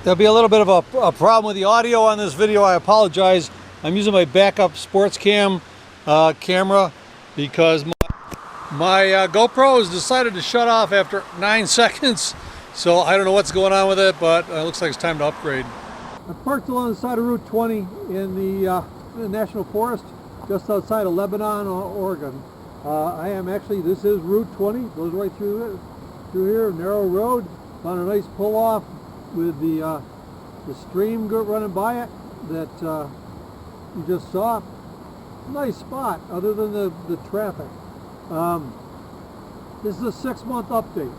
There'll be a little bit of a problem with the audio on this video. I apologize. I'm using my backup sports cam camera because my GoPro has decided to shut off after 9 seconds. So I don't know what's going on with it, but it looks like it's time to upgrade. I parked along the side of Route 20 in the National Forest just outside of Lebanon, Oregon. I am actually, this is Route 20, goes right through here, narrow road. Found a nice pull-off with the stream running by it that you just saw. Nice spot other than the traffic. This is a 6-month update.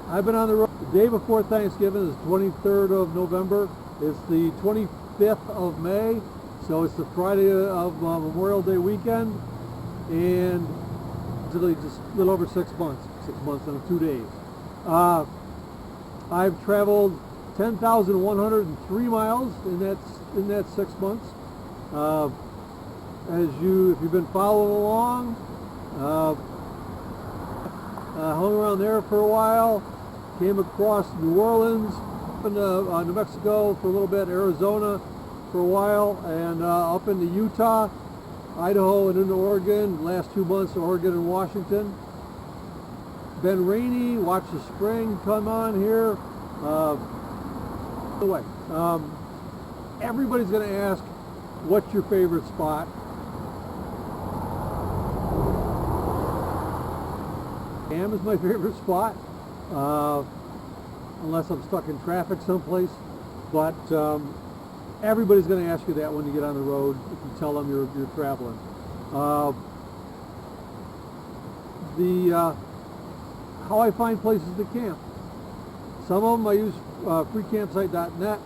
I've been on the road. The day before Thanksgiving is 23rd of November. It's the 25th of May, so it's the Friday of Memorial Day weekend, and it's really just a little over 6 months. 6 months and 2 days. I've traveled 10,103 miles in that 6 months. If you've been following along, hung around there for a while, came across New Orleans, into New Mexico for a little bit, Arizona for a while, and up into Utah, Idaho, and into Oregon. Last 2 months, Oregon and Washington. Been rainy, watch the spring come on here. By the way, everybody's going to ask, what's your favorite spot? Cam is my favorite spot, unless I'm stuck in traffic someplace. But everybody's going to ask you that when you get on the road, if you tell them you're traveling. How I find places to camp. Some of them I use freecampsite.net,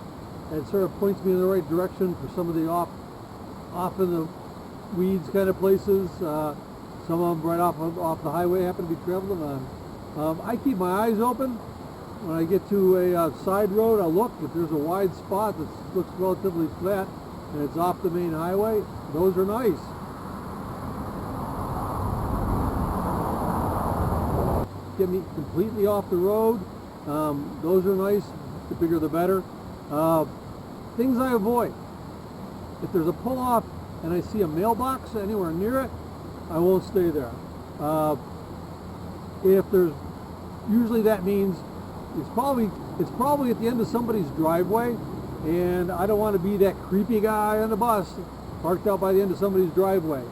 and it sort of points me in the right direction for some of the off in the weeds kind of places. Some of them right off the highway happen to be traveling on. I keep my eyes open. When I get to a side road, I look. If there's a wide spot that looks relatively flat and it's off the main highway, those are nice. Get me completely off the road. Those are nice. The bigger the better. Things I avoid. If there's a pull-off and I see a mailbox anywhere near it, I won't stay there. Usually that means it's probably at the end of somebody's driveway, and I don't want to be that creepy guy on the bus parked out by the end of somebody's driveway.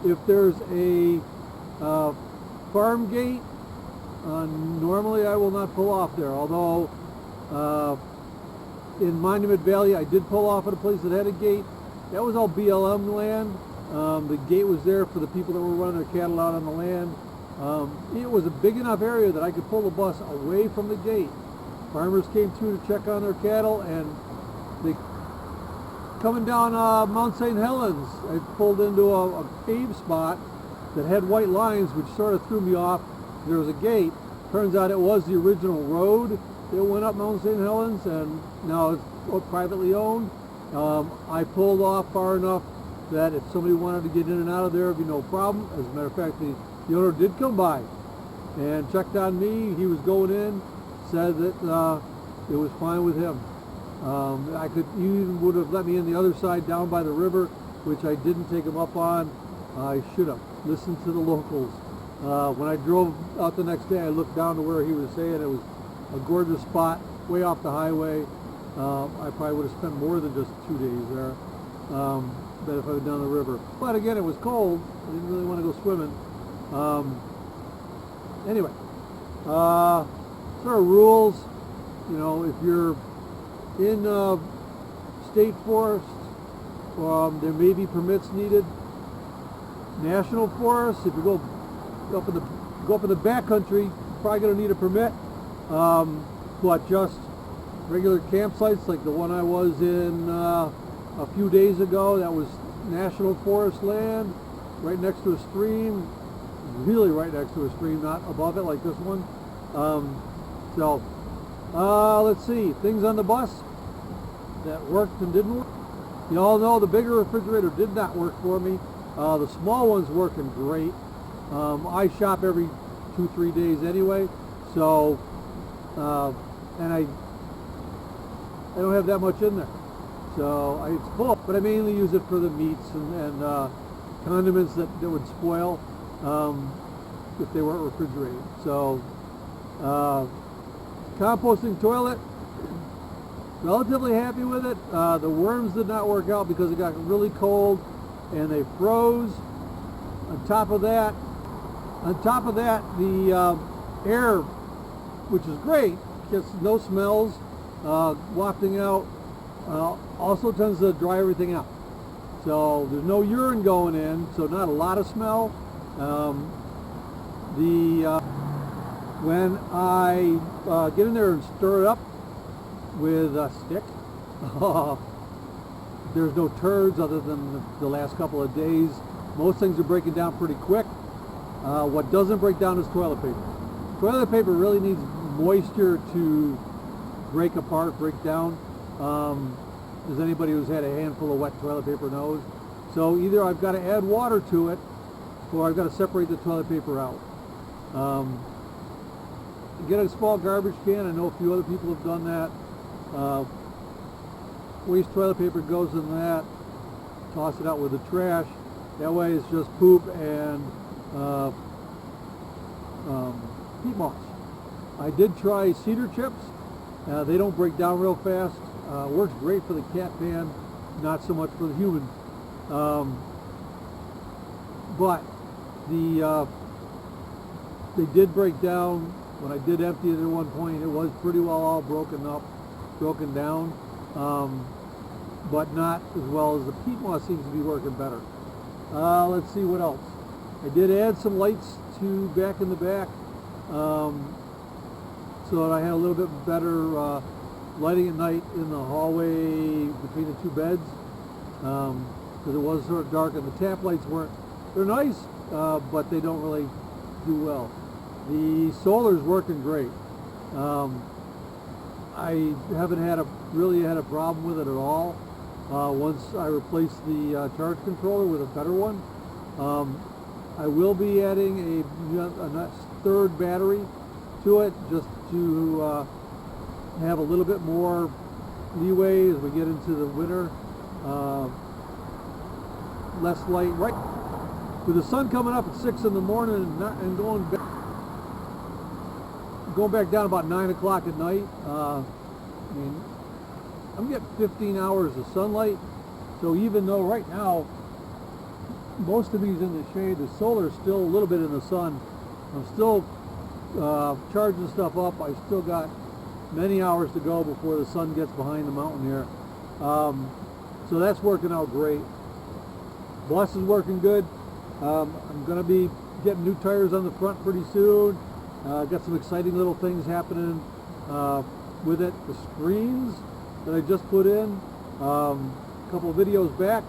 If there's a farm gate, normally I will not pull off there, although in Monument Valley I did pull off at a place that had a gate. That was all BLM land. The gate was there for the people that were running their cattle out on the land. It was a big enough area that I could pull the bus away from the gate. Farmers came through to check on their cattle, and coming down Mount St. Helens, I pulled into a paved spot that had white lines, which sort of threw me off. There was a gate. Turns out it was the original road that went up Mount St. Helens, and now it's privately owned. I pulled off far enough that if somebody wanted to get in and out of there, it'd be no problem. As a matter of fact, the owner did come by and checked on me. He was going in, said that it was fine with him. He even would have let me in the other side down by the river, which I didn't take him up on. I should have listened to the locals. When I drove out the next day, I looked down to where he was saying it was a gorgeous spot, way off the highway. I probably would have spent more than just 2 days there than if I was down the river. But again, it was cold. I didn't really want to go swimming. Anyway, sort of rules. You know, if you're in state forest, there may be permits needed. national forests. If you go up in the backcountry, you're probably going to need a permit. But just regular campsites like the one I was in a few days ago, that was national forest land, right next to a stream, really right next to a stream, not above it like this one. Let's see, things on the bus that worked and didn't work. You all know the bigger refrigerator did not work for me. The small one's working great. I shop every 2-3 days anyway, so and I don't have that much in there, so it's full. But I mainly use it for the meats and condiments that would spoil if they weren't refrigerated. So composting toilet, relatively happy with it. The worms did not work out because it got really cold and they froze. On top of that, the air, which is great, gets no smells, wafting out, also tends to dry everything out. So there's no urine going in, so not a lot of smell. When I get in there and stir it up with a stick, there's no turds other than the last couple of days. Most things are breaking down pretty quick. What doesn't break down is toilet paper. Toilet paper really needs moisture to break apart, break down. As anybody who's had a handful of wet toilet paper knows. So either I've got to add water to it, or I've got to separate the toilet paper out. Get a small garbage can. I know a few other people have done that. Waste toilet paper goes in that. Toss it out with the trash. That way it's just poop and peat moss. I did try cedar chips. They don't break down real fast. Works great for the cat pan, not so much for the human. But they did break down. When I did empty it at one point, it was pretty well all broken down, but not as well as the peat moss seems to be working better. Let's see what else. I did add some lights to back in the back, so that I had a little bit better lighting at night in the hallway between the two beds, because it was sort of dark and the tap lights they're nice, but they don't really do well. The solar's working great. I haven't really had a problem with it at all. Once I replaced the charge controller with a better one. I will be adding a third battery to it just to have a little bit more leeway as we get into the winter. Less light. Right with the sun coming up at 6 in the morning and going back down about 9 o'clock at night. I mean, I'm getting 15 hours of sunlight, so even though right now most of these in the shade, the solar's still a little bit in the sun. I'm still charging stuff up. I still got many hours to go before the sun gets behind the mountain here. So that's working out great. Bus is working good. I'm going to be getting new tires on the front pretty soon. Got some exciting little things happening with it. The screens that I just put in a couple of videos back,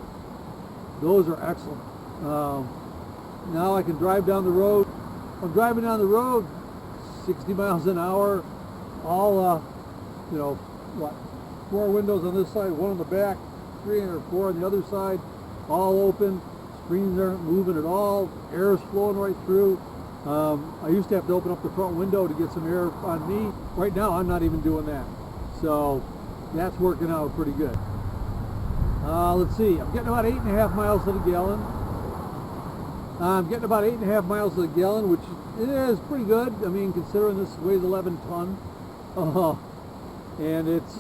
those are excellent. Now I can drive down the road. I'm driving down the road 60 miles an hour, all, 4 windows on this side, 1 on the back, 3 or 4 on the other side, all open. Screens aren't moving at all. Air is flowing right through. I used to have to open up the front window to get some air on me. Right now, I'm not even doing that. So that's working out pretty good. Let's see. I'm getting about 8.5 miles to the gallon. To the gallon, which is pretty good. I mean, considering this weighs 11 ton. And it's,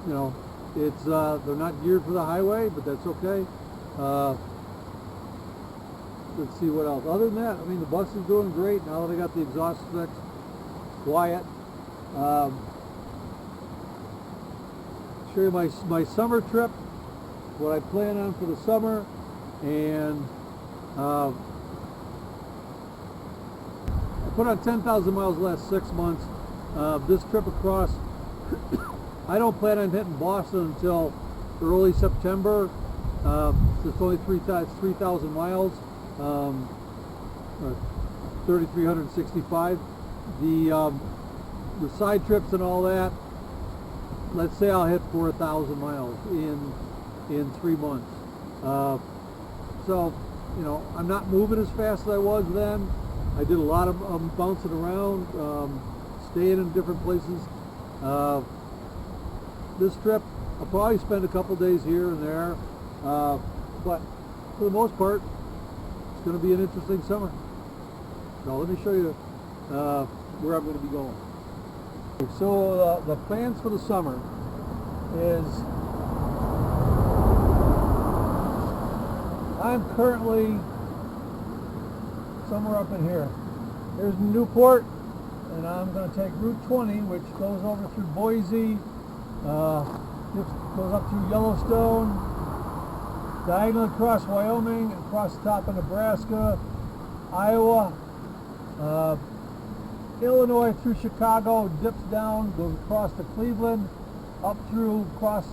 they're not geared for the highway, but that's okay. Let's see what else. Other than that, I mean, the bus is doing great now that I got the exhaust fixed. Quiet. Show you my summer trip, what I plan on for the summer, and I put on 10,000 miles the last 6 months. This trip across, I don't plan on hitting Boston until early September. It's only 3,000 miles, 3,365. The side trips and all that, let's say I'll hit 4,000 miles in 3 months. So, you know, I'm not moving as fast as I was then. I did a lot of bouncing around, staying in different places. This trip, I'll probably spend a couple days here and there, but for the most part, it's going to be an interesting summer. Now let me show you where I'm going to be going. So the plans for the summer is I'm currently somewhere up in here. Here's Newport, and I'm going to take Route 20, which goes over through Boise, goes up through Yellowstone, diagonally across Wyoming, across the top of Nebraska, Iowa, Illinois through Chicago, dips down, goes across to Cleveland, up through across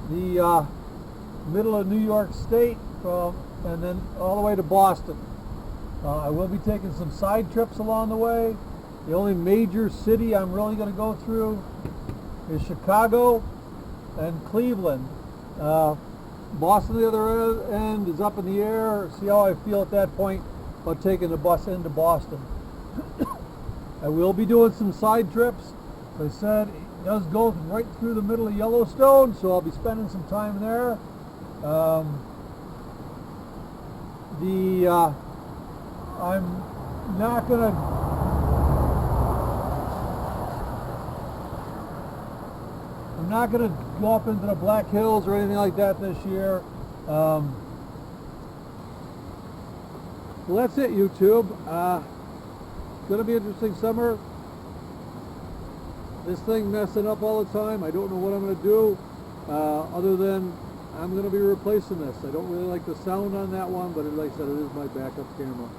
the middle of New York State, and then all the way to Boston. I will be taking some side trips along the way. The only major city I'm really going to go through is Chicago and Cleveland. Boston, the other end, is up in the air. See how I feel at that point about taking the bus into Boston. I will be doing some side trips. As I said, it does go right through the middle of Yellowstone, so I'll be spending some time there. I'm not gonna go up into the Black Hills or anything like that this year. Well, that's it, YouTube. It's gonna be an interesting summer. This thing messing up all the time. I don't know what I'm gonna do other than I'm gonna be replacing this. I don't really like the sound on that one, but like I said, it is my backup camera.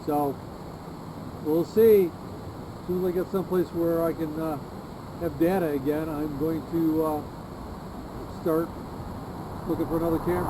So we'll see. As soon as I get someplace where I can have data again, I'm going to start looking for another camera.